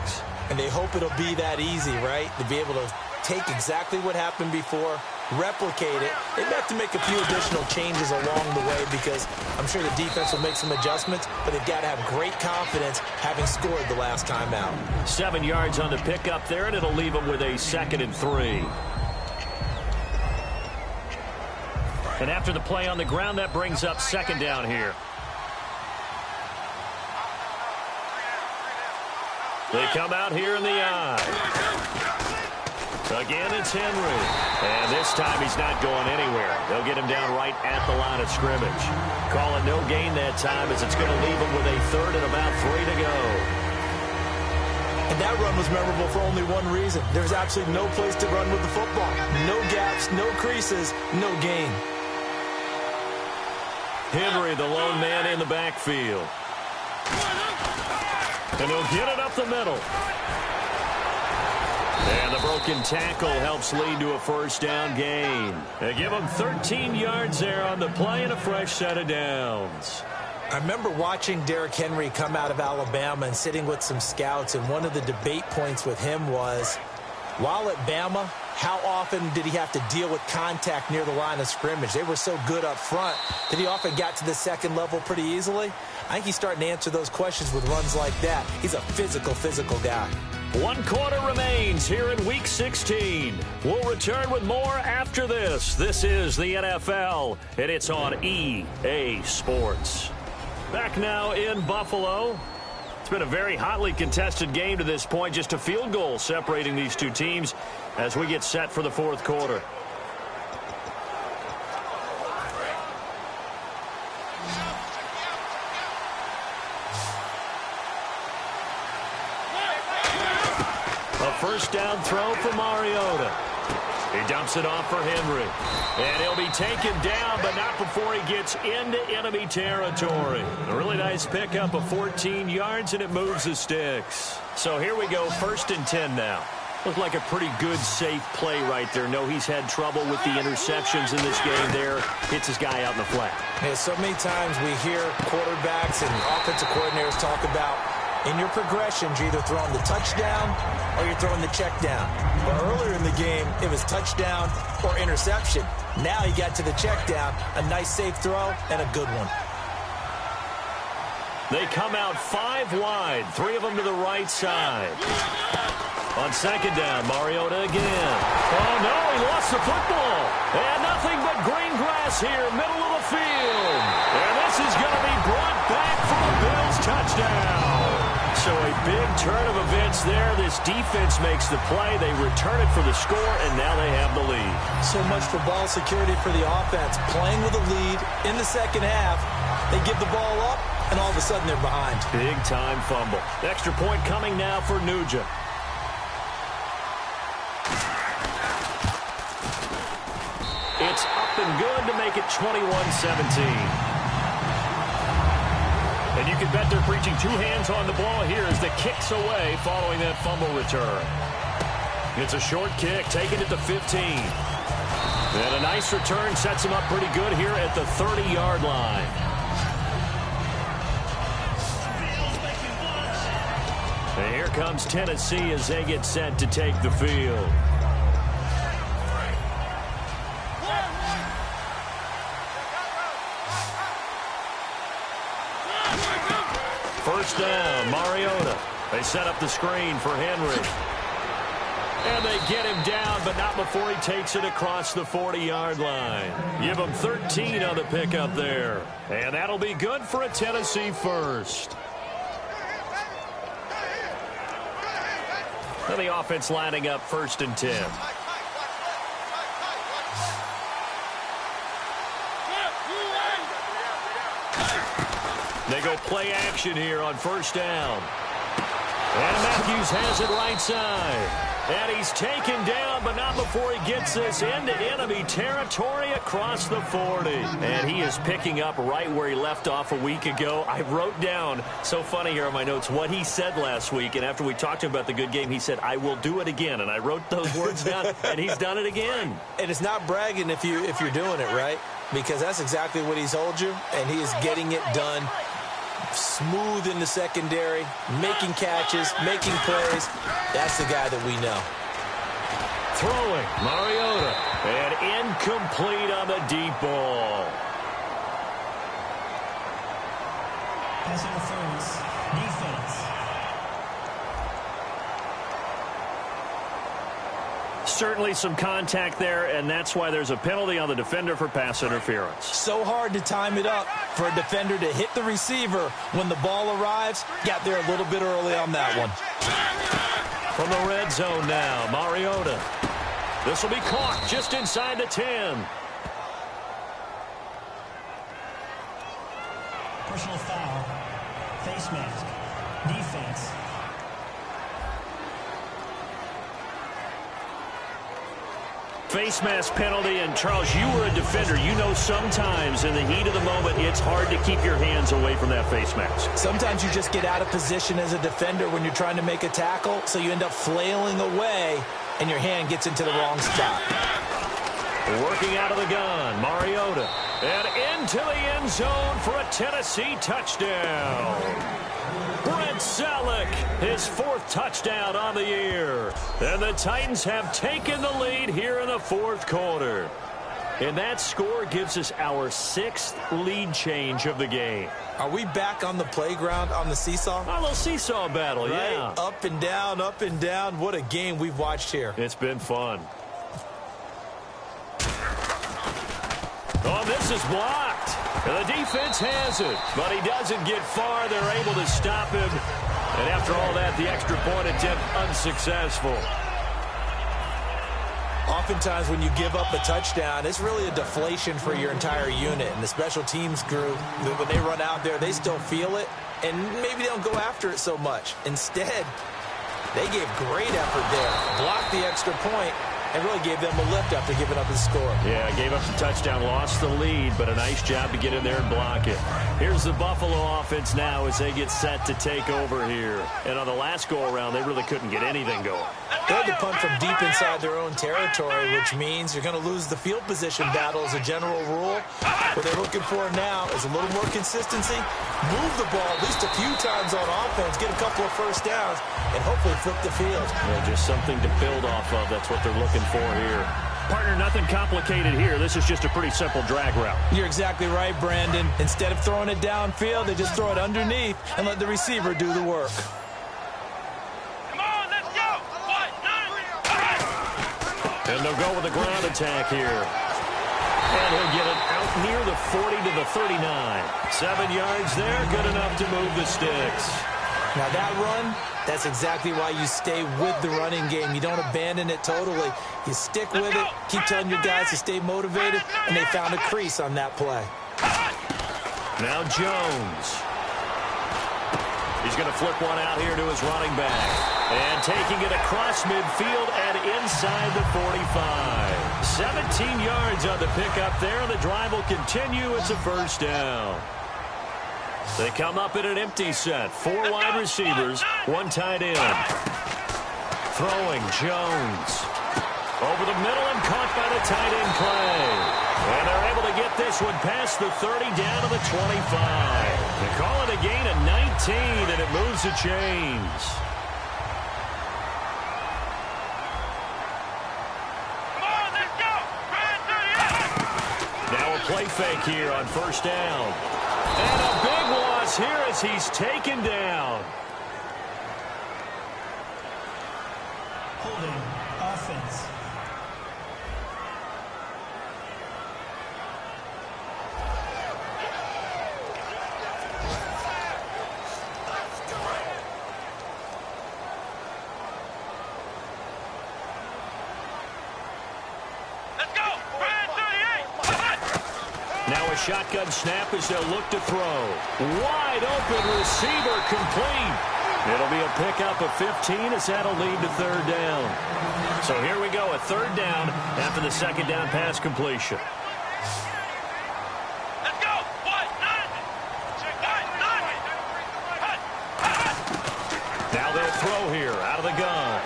And they hope it'll be that easy, right? To be able to take exactly what happened before, replicate it. They have to make a few additional changes along the way, because I'm sure the defense will make some adjustments, but they've got to have great confidence having scored the last time out. 7 yards on the pickup there, and it'll leave them with a 2nd and 3. And after the play on the ground, that brings up 2nd down here. They come out here in the eye. Again, it's Henry. And this time he's not going anywhere. They'll get him down right at the line of scrimmage. Call it no gain that time, as it's going to leave him with a 3rd and about 3 to go. And that run was memorable for only one reason. There's absolutely no place to run with the football. No gaps, no creases, no gain. Henry, the lone man in the backfield. And he'll get it up the middle. And the broken tackle helps lead to a 1st down gain. They give him 13 yards there on the play and a fresh set of downs. I remember watching Derrick Henry come out of Alabama and sitting with some scouts, and one of the debate points with him was, while at Bama, how often did he have to deal with contact near the line of scrimmage? They were so good up front that he often got to the 2nd level pretty easily. I think he's starting to answer those questions with runs like that. He's a physical guy. 1 quarter remains here in Week 16. We'll return with more after this. This is the NFL, and it's on EA Sports. Back now in Buffalo. It's been a very hotly contested game to this point. Just a field goal separating these two teams as we get set for the 4th quarter. first down throw for Mariota. He dumps it off for Henry. And he'll be taken down, but not before he gets into enemy territory. A really nice pickup of 14 yards, and it moves the sticks. So here we go, 1st and 10 now. Looked like a pretty good, safe play right there. No, he's had trouble with the interceptions in this game there. Hits his guy out in the flat. Yeah, so many times we hear quarterbacks and offensive coordinators talk about in your progressions, you're either throwing the touchdown or you're throwing the check down. But earlier in the game, it was touchdown or interception. Now he got to the check down, a nice safe throw, and a good one. They come out 5 wide, 3 of them to the right side. On 2nd down, Mariota again. Oh, no, he lost the football. And nothing but green grass here, middle of the field. And this is going to be brought back for a Bills touchdown. So a big turn of events there. This defense makes the play. They return it for the score, and now they have the lead. So much for ball security for the offense. Playing with a lead in the second half. They give the ball up, and all of a sudden they're behind. Big-time fumble. Extra point coming now for Nugent. It's up and good to make it 21-17. And you can bet they're preaching 2 hands on the ball here as the kick's away following that fumble return. It's a short kick, taking it to 15. And a nice return sets him up pretty good here at the 30-yard line. And here comes Tennessee as they get set to take the field. First down, Mariota. They set up the screen for Henry. And they get him down, but not before he takes it across the 40-yard line. Give him 13 on the pickup there. And that'll be good for a Tennessee first. And the offense lining up 1st and 10. They go play action here on 1st down. And Matthews has it right side. And he's taken down, but not before he gets this into enemy territory across the 40. And he is picking up right where he left off a week ago. I wrote down, so funny here on my notes, what he said last week. And after we talked to him about the good game, he said, I will do it again. And I wrote those words down, and he's done it again. And it's not bragging if you're doing it, right? Because that's exactly what he's told you, and he is getting it done. Smooth in the secondary, making catches, making plays. That's the guy that we know. Throwing, Mariota, and incomplete on the deep ball. Pass interference. Defense. Certainly some contact there, and that's why there's a penalty on the defender for pass interference. So hard to time it up for a defender to hit the receiver when the ball arrives. Got there a little bit early on that one. From the red zone now, Mariota. This will be caught just inside the 10. Personal foul. Face mask. Defense. Face mask penalty, and Charles, you were a defender. You know sometimes in the heat of the moment, it's hard to keep your hands away from that face mask. Sometimes you just get out of position as a defender when you're trying to make a tackle, so you end up flailing away, and your hand gets into the wrong spot. Working out of the gun, Mariota. And into the end zone for a Tennessee touchdown. Brent Selleck, his 4th touchdown on the year. And the Titans have taken the lead here in the 4th quarter. And that score gives us our 6th lead change of the game. Are we back on the playground on the seesaw? A little seesaw battle, right? Yeah. Up and down, up and down. What a game we've watched here. It's been fun. Oh, this is blocked. And the defense has it, but he doesn't get far. They're able to stop him. And after all that, the extra point attempt unsuccessful. Oftentimes when you give up a touchdown, it's really a deflation for your entire unit. And the special teams group, when they run out there, they still feel it. And maybe they don't go after it so much. Instead, They gave great effort there. Blocked the extra point and really gave them a lift after giving up the score. Yeah, gave up the touchdown, lost the lead, but a nice job to get in there and block it. Here's the Buffalo offense now as they get set to take over here. And on the last go-around, they really couldn't get anything going. They had to punt from deep inside their own territory, which means you're going to lose the field position battle as a general rule. What they're looking for now is a little more consistency, move the ball at least a few times on offense, get a couple of first downs, and hopefully flip the field. Yeah, just something to build off of. That's what they're looking for here. Partner, nothing complicated here. This is just a pretty simple drag route. You're exactly right, Brandon. Instead of throwing it downfield, they just throw it underneath and let the receiver do the work. Come on, let's go. And they'll go with a ground attack here. And he'll get it out near the 40 to the 39. 7 yards there, good enough to move the sticks. Now that run, that's exactly why you stay with the running game. You don't abandon it totally. You stick with it, keep telling your guys to stay motivated, and they found a crease on that play. Now Jones. He's going to flip one out here to his running back. And taking it across midfield and inside the 45. 17 yards on the pickup there. The drive will continue. It's a first down. They come up in an empty set. 4 wide receivers, 1 tight end. Throwing Jones. Over the middle and caught by the tight end Clay. And they're able to get this one past the 30 down to the 25. They call it a gain of 19, and it moves the chains. Come on, let's go. Now a play fake here on first down. And a big loss here as he's taken down. Holding offense. Now a shotgun snap as they'll look to throw. Wide open receiver complete. It'll be a pickup of 15 as that'll lead to third down. So here we go, a third down after the second down pass completion. Let's go. Now they'll throw here out of the gun.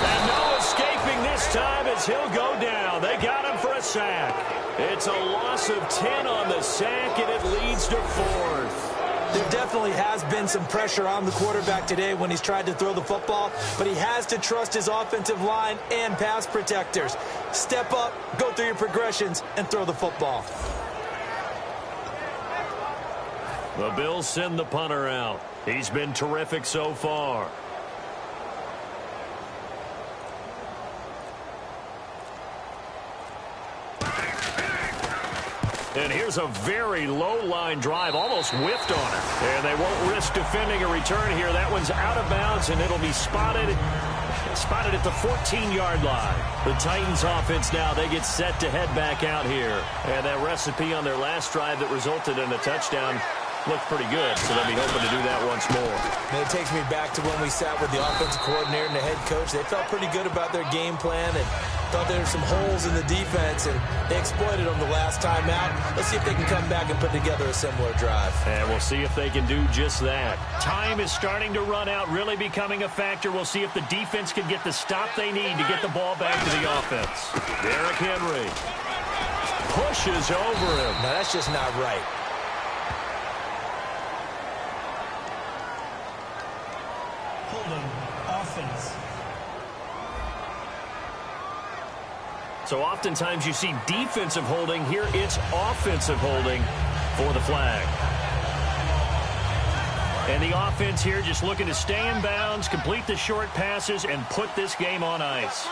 And no escaping this time as he'll go down. They got him for a sack. It's a loss of 10 on the sack, and it leads to fourth. There definitely has been some pressure on the quarterback today when he's tried to throw the football, but he has to trust his offensive line and pass protectors. Step up, go through your progressions, and throw the football. The Bills send the punter out. He's been terrific so far. And here's a very low-line drive, almost whiffed on it. And they won't risk defending a return here. That one's out of bounds, and it'll be spotted at the 14-yard line. The Titans offense now, they get set to head back out here. And that recipe on their last drive that resulted in a touchdown looked pretty good, so they'll be hoping to do that once more. And it takes me back to when we sat with the offensive coordinator and the head coach. They felt pretty good about their game plan and thought there were some holes in the defense, and they exploited them the last time out. Let's see if they can come back and put together a similar drive. And we'll see if they can do just that. Time is starting to run out, really becoming a factor. We'll see if the defense can get the stop they need to get the ball back to the offense. Derrick Henry pushes over him. Now, that's just not right. Holding offense. So oftentimes you see defensive holding. Here it's offensive holding for the flag. And the offense here just looking to stay in bounds, complete the short passes, and put this game on ice.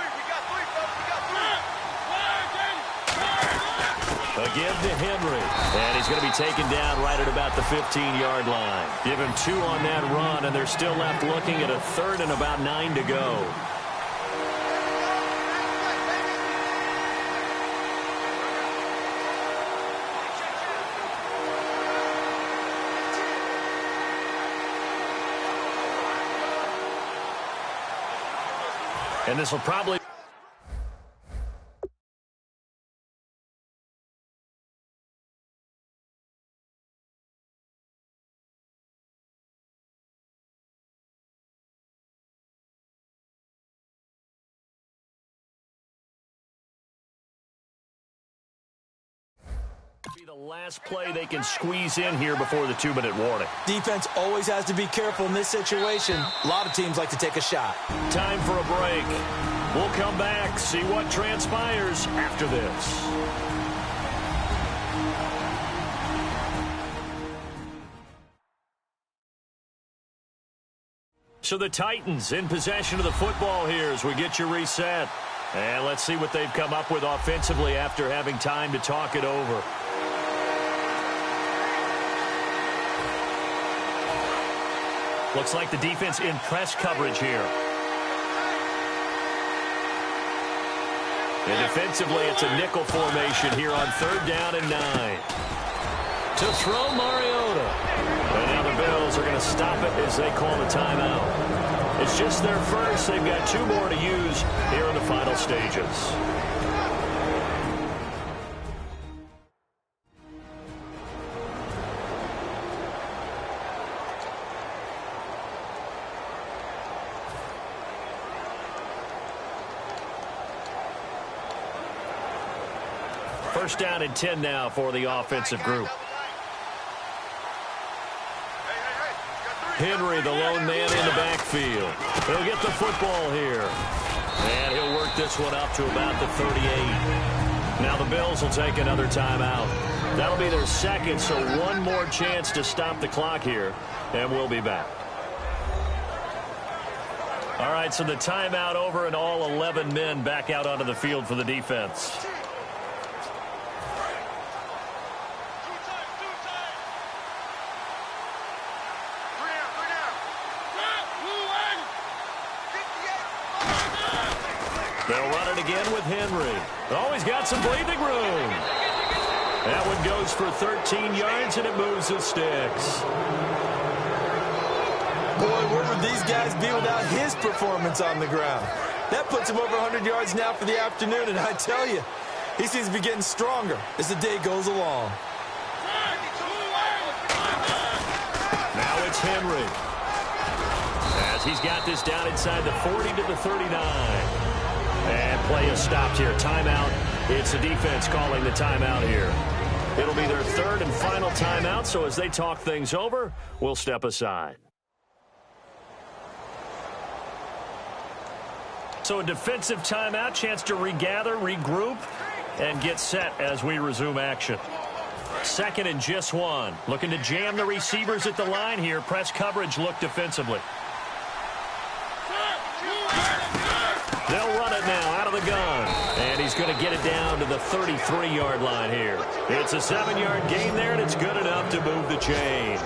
A give to Henry. And he's going to be taken down right at about the 15-yard line. Give him 2 on that run, and they're still left looking at a third and about 9 to go. And this will probably... be the last play they can squeeze in here before the 2-minute warning. Defense always has to be careful in this situation. A lot of teams like to take a shot. Time for a break. We'll come back, see what transpires after this. So the Titans in possession of the football here as we get you reset. And let's see what they've come up with offensively after having time to talk it over. Looks like the defense in press coverage here. And defensively, it's a nickel formation here on 3rd down and 9. To throw Mariota. And now the Bills are going to stop it as they call the timeout. It's just their first. They've got 2 more to use here in the final stages. First down and 10 now for the offensive group. Henry, the lone man in the backfield. He'll get the football here. And he'll work this one up to about the 38. Now the Bills will take another timeout. That'll be their second, so one more chance to stop the clock here. And we'll be back. All right, so the timeout over and all 11 men back out onto the field for the defense. They'll run it again with Henry. Oh, he's got some breathing room. That one goes for 13 yards, and it moves the sticks. Boy, where would these guys be without his performance on the ground? That puts him over 100 yards now for the afternoon, and I tell you, he seems to be getting stronger as the day goes along. Now it's Henry. As he's got this down inside the 40 to the 39. And play is stopped here. Timeout. It's the defense calling the timeout here. It'll be their 3rd and final timeout, so as they talk things over, we'll step aside. So a defensive timeout, chance to regather, regroup, and get set as we resume action. 2nd and just 1. Looking to jam the receivers at the line here. Press coverage look defensively. They'll run it now out of the gun. And he's going to get it down to the 33-yard line here. It's a 7-yard gain there, and it's good enough to move the chains.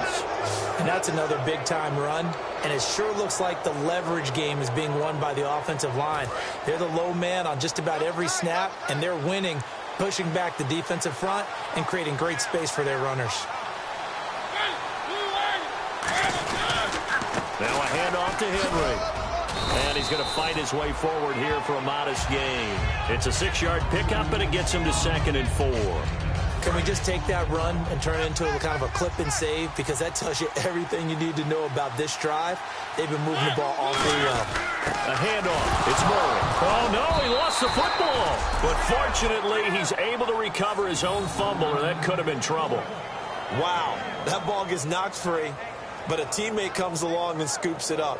And that's another big-time run. And it sure looks like the leverage game is being won by the offensive line. They're the low man on just about every snap, and they're winning, pushing back the defensive front and creating great space for their runners. Now a handoff to Henry. And he's going to fight his way forward here for a modest gain. It's a 6-yard pickup, and it gets him to 2nd and 4. Can we just take that run and turn it into a kind of a clip and save? Because that tells you everything you need to know about this drive. They've been moving the ball awfully well. A handoff. It's Murray. Oh, no, he lost the football. But fortunately, he's able to recover his own fumble, or that could have been trouble. Wow, that ball gets knocked free, but a teammate comes along and scoops it up.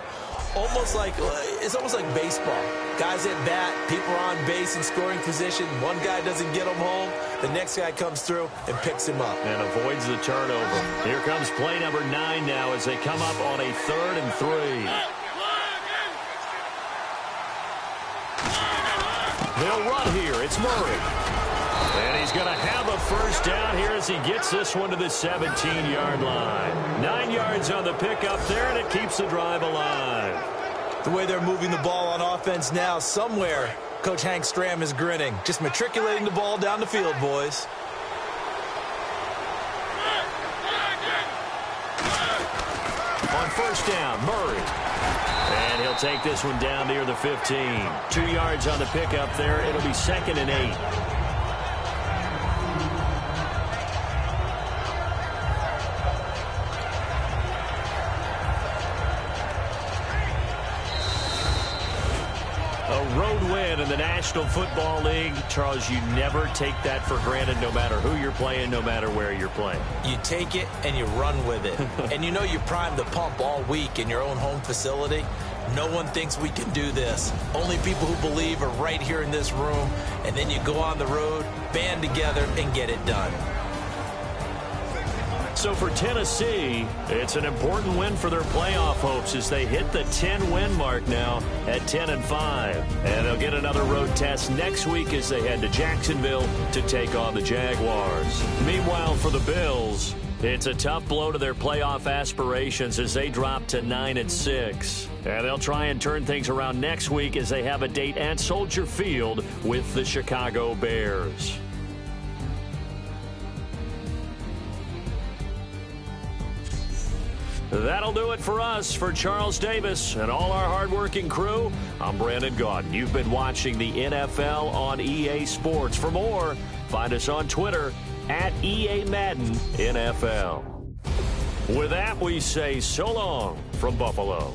It's almost like baseball. Guys at bat, people are on base in scoring position. One guy doesn't get him home. The next guy comes through and picks him up. And avoids the turnover. Here comes play number 9 now as they come up on a 3rd and 3. They'll run here. It's Murray. And he's going to have a first down here as he gets this one to the 17-yard line. 9 yards on the pickup there, and it keeps the drive alive. The way they're moving the ball on offense now, somewhere Coach Hank Stram is grinning. Just matriculating the ball down the field, boys. On first down, Murray. And he'll They'll take this one down near the 15. 2 yards on the pickup there. It'll be 2nd and 8. A road win in the National Football League. Charles, you never take that for granted no matter who you're playing, no matter where you're playing. You take it and you run with it. And you know you primed the pump all week in your own home facility. No one thinks we can do this. Only people who believe are right here in this room. And then you go on the road, band together, and get it done. So for Tennessee, it's an important win for their playoff hopes as they hit the 10-win mark now at 10-5. And they'll get another road test next week as they head to Jacksonville to take on the Jaguars. Meanwhile, for the Bills, it's a tough blow to their playoff aspirations as they drop to 9-6. And they'll try and turn things around next week as they have a date at Soldier Field with the Chicago Bears. That'll do it for us. For Charles Davis and all our hardworking crew, I'm Brandon Gaudin. You've been watching the NFL on EA Sports. For more, find us on Twitter at EA Madden NFL. With that, we say so long from Buffalo.